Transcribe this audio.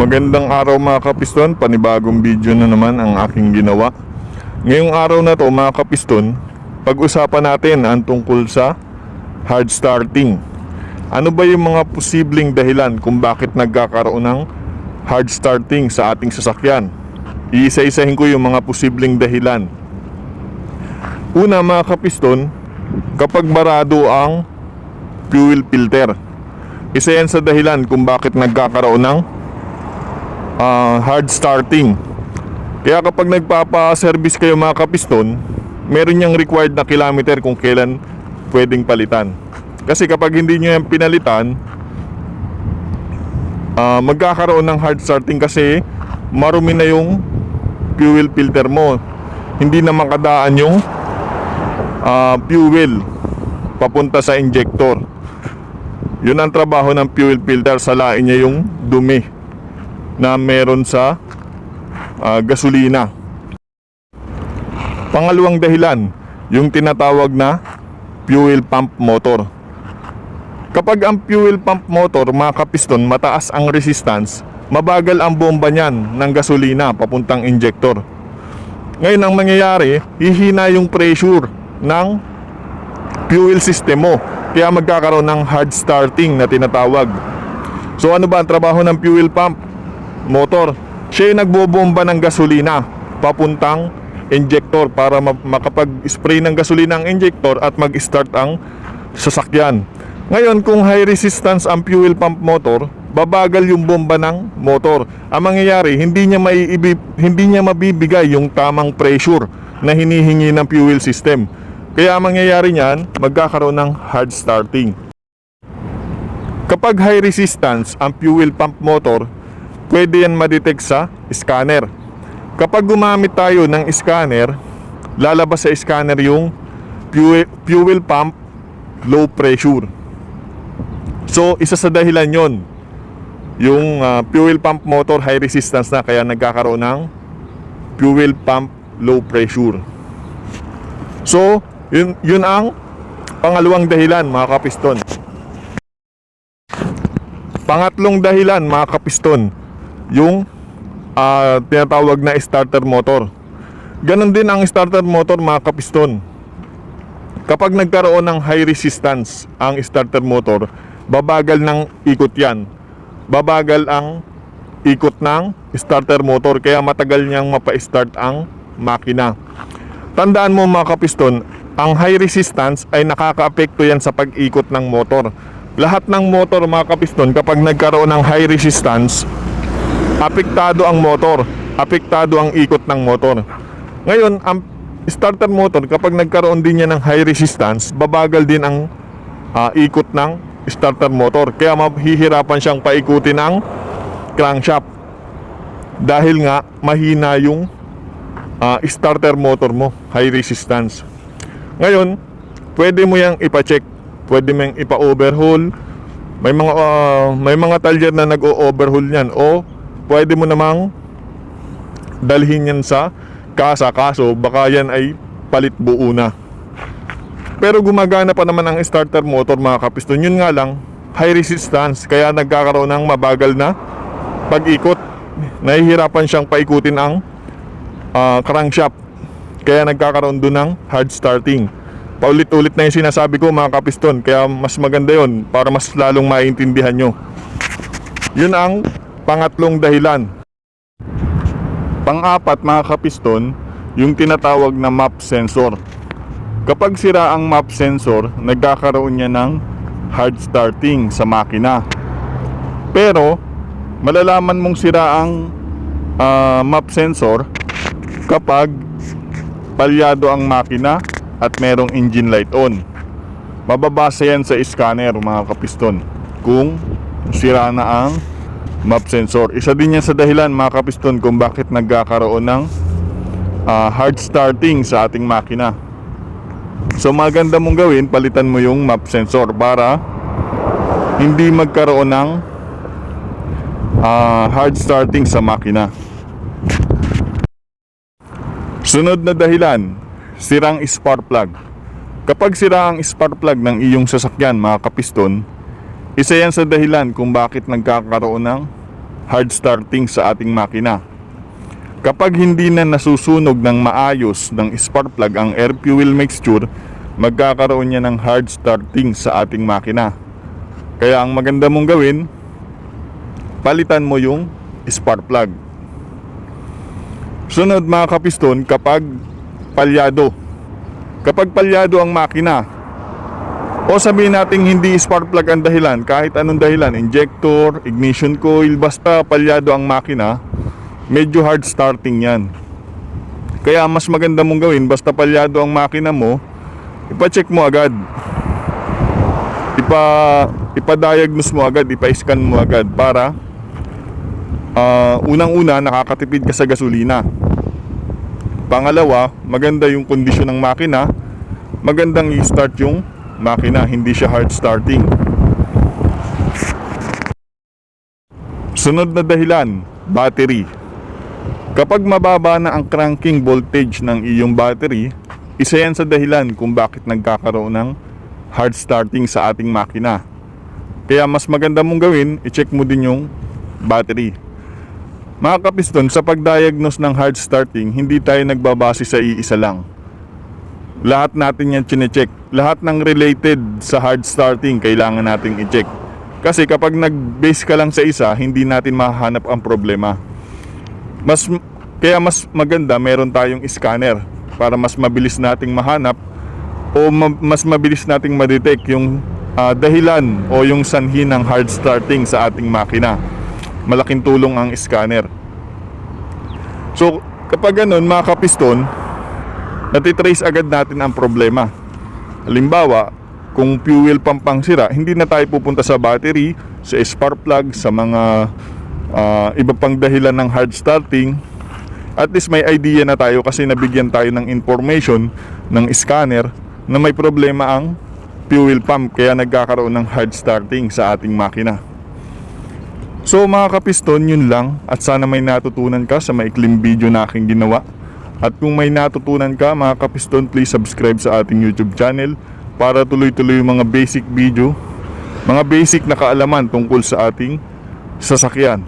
Magandang araw mga kapiston, panibagong video na naman ang aking ginawa. Ngayong araw na to mga kapiston, pag-usapan natin ang tungkol sa hard starting. Ano ba yung mga posibleng dahilan kung bakit nagkakaroon ng hard starting sa ating sasakyan? Iisa-isahin ko yung mga posibleng dahilan. Una mga kapiston, kapag barado ang fuel filter. Isa yan sa dahilan kung bakit nagkakaroon ng hard starting. Kaya kapag nagpapa-service kayo mga kapiston, meron niyang required na kilometer kung kailan pwedeng palitan. Kasi kapag hindi niyo yan pinalitan, magkakaroon ng hard starting kasi marumi na yung fuel filter mo. Hindi na makadaan yung fuel papunta sa injector. Yun ang trabaho ng fuel filter, salain niya yung dumi na meron sa gasolina. Pangalawang dahilan, yung tinatawag na fuel pump motor. Kapag ang fuel pump motor mga kapiston, mataas ang resistance, mabagal ang bomba niyan ng gasolina papuntang injector. Ngayon ang mangyayari, hihina yung pressure ng fuel system mo, kaya magkakaroon ng hard starting na tinatawag. So ano ba ang trabaho ng fuel pump motor? Siya yung nagbobomba ng gasolina papuntang injector para makapag-spray ng gasolina ang injector at mag-start ang sasakyan. Ngayon kung high resistance ang fuel pump motor, babagal yung bomba ng motor. Ang mangyayari, hindi niya mabibigay yung tamang pressure na hinihingi ng fuel system. Kaya ang mangyayari niyan, magkakaroon ng hard starting. Kapag high resistance ang fuel pump motor, pwede yan ma-detect sa scanner. Kapag gumamit tayo ng scanner, lalabas sa scanner yung fuel pump low pressure. So isa sa dahilan yon, yung fuel pump motor high resistance na, kaya nagkakaroon ng fuel pump low pressure. So yun ang pangalawang dahilan mga kapiston. Pangatlong dahilan mga kapiston, yung tinatawag na starter motor. Ganon din ang starter motor mga kapiston. Kapag nagkaroon ng high resistance ang starter motor, babagal ng ikot yan. Babagal ang ikot ng starter motor, kaya matagal niyang mapa-start ang makina. Tandaan mo mga kapiston, ang high resistance ay nakakaapekto yan sa pag-ikot ng motor. Lahat ng motor mga kapiston, kapag nagkaroon ng high resistance, apektado ang motor, apektado ang ikot ng motor. Ngayon, ang starter motor, kapag nagkaroon din yan ng high resistance, babagal din ang ikot ng starter motor. Kaya mahihirapan siyang paikutin ang crankshaft. Dahil nga, mahina yung starter motor mo, high resistance. Ngayon, pwede mo yang ipa-check, pwede mo yang ipa-overhaul. May mga talyer na nag-o-overhaul niyan, o pwede mo namang dalhin yan sa kasa, kaso baka yan ay palit buo na. Pero gumagana pa naman ang starter motor mga kapiston. Yun nga lang, high resistance, kaya nagkakaroon ng mabagal na pag-ikot. Nahihirapan siyang paikutin ang crankshaft, kaya nagkakaroon doon ng hard starting. Paulit-ulit na yung sinasabi ko mga kapiston, kaya mas maganda yon para mas lalong maintindihan nyo. Yun ang pangatlong dahilan. Pang-apat mga kapiston, yung tinatawag na map sensor. Kapag sira ang map sensor, nagkakaroon niya ng hard starting sa makina. Pero malalaman mong sira ang map sensor kapag palyado ang makina at merong engine light on. Mababasa yan sa scanner mga kapiston kung sira na ang map sensor. Isa din yan sa dahilan mga kapiston kung bakit nagkakaroon ng hard starting sa ating makina. So maganda mong gawin, palitan mo yung map sensor para hindi magkaroon ng hard starting sa makina. Sunod na dahilan, sirang spark plug. Kapag sira ang spark plug ng iyong sasakyan mga kapiston, isa yan sa dahilan kung bakit nagkakaroon ng hard starting sa ating makina. Kapag hindi na nasusunog ng maayos ng spark plug ang air fuel mixture, magkakaroon niya ng hard starting sa ating makina. Kaya ang maganda mong gawin, palitan mo yung spark plug. Sunod mga kapiston, kapag palyado. Kapag palyado ang makina, o sabihin natin hindi spark plug ang dahilan, kahit anong dahilan, injector, ignition coil, basta palyado ang makina, medyo hard starting yan. Kaya mas maganda mong gawin, basta palyado ang makina mo, ipa-check mo agad, ipa-diagnose mo agad, ipa-scan mo agad para unang-una nakakatipid ka sa gasolina. Pangalawa, maganda yung kondisyon ng makina, magandang i-start yung makina, hindi siya hard starting. Sunod na dahilan, battery. Kapag mababa na ang cranking voltage ng iyong battery, isa yan sa dahilan kung bakit nagkakaroon ng hard starting sa ating makina. Kaya mas maganda mong gawin, i-check mo din yung battery. Mga kapiston, sa pag-diagnose ng hard starting, hindi tayo nagbabase sa iisa lang. Lahat natin yan chine-check. Lahat ng related sa hard starting, kailangan nating i-check. Kasi kapag nag-base ka lang sa isa, hindi natin mahanap ang problema. Kaya mas maganda meron tayong scanner para mas mabilis nating mahanap o mas mabilis nating ma-detect yung dahilan o yung sanhi ng hard starting sa ating makina. Malaking tulong ang scanner. So kapag ganun mga kapiston, natitrace agad natin ang problema. Halimbawa, kung fuel pump ang sira, hindi na tayo pupunta sa battery, sa spark plug, sa mga iba pang dahilan ng hard starting. At least may idea na tayo kasi nabigyan tayo ng information ng scanner na may problema ang fuel pump, kaya nagkakaroon ng hard starting sa ating makina. So mga kapiston, yun lang, at sana may natutunan ka sa maikling video na aking ginawa. At kung may natutunan ka mga kapiston, please subscribe sa ating YouTube channel para tuloy-tuloy yung mga basic video, mga basic na kaalaman tungkol sa ating sasakyan.